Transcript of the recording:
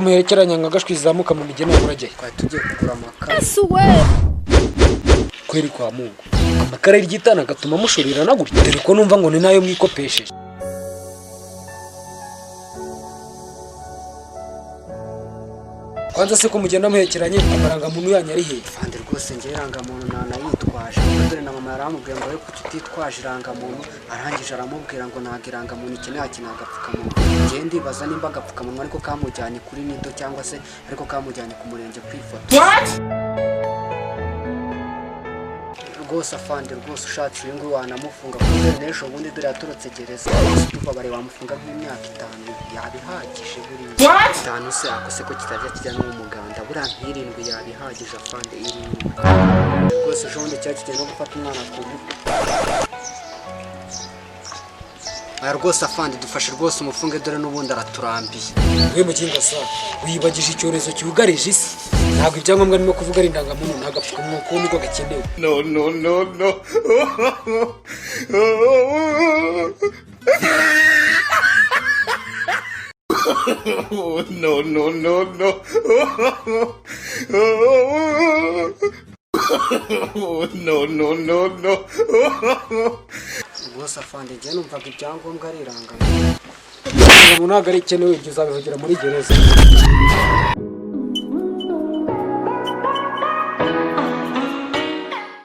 muherekeranya ngagashwizamuka mu migeno y'urajye tugiye kugura amakara kweri kwa Mungu amakara y'igitana gatuma mushorirana gutya dore ko numva ngo ni nayo mwikopesheje kwanza se ko mugenda muhekeranye amaranga muntu yanyu ari he fande rwose nge irangamuntu nanayitwaje dore na mama yaramubwiye ngo ariko tutitwaje irangamuntu arangije aramubwira ngo ntago irangamuntu ikeneye akintu agapfukamunwa nge ndibaza nimba agapfukamunwa ariko kamujyanye kuri nido cyangwa se ariko kamujyanye ku murenge kwifoto rwose afande rwose ushatse uyu nguyu wanamufunga kuko n'ejo bundi dore yaturutse gereza tuva bari bamufunga nk'imyaka 5 yabihagije buriya 5 se akose ko kitajya kijya no mu muganda buriya nk'irindwi yabihagije afande irindwi rwose ejo bundi cyari kigiye no gufata umwana ku ngufu rwose afande dufashe rwose umufunge dore n'ubundi araturambiye we mukinga sa wibagije icyorezo cyugarije isi ntabwo ibyangombwa nimo kuvuga ari indangamuntu ntagapfukamunwa ko niko gakenewe no no no no no no no no no no no no rwose afande njye numvaga ibyangombwa ari irangamuntu ntabwo ari ikenewe ibyo uzabihogera muri gereza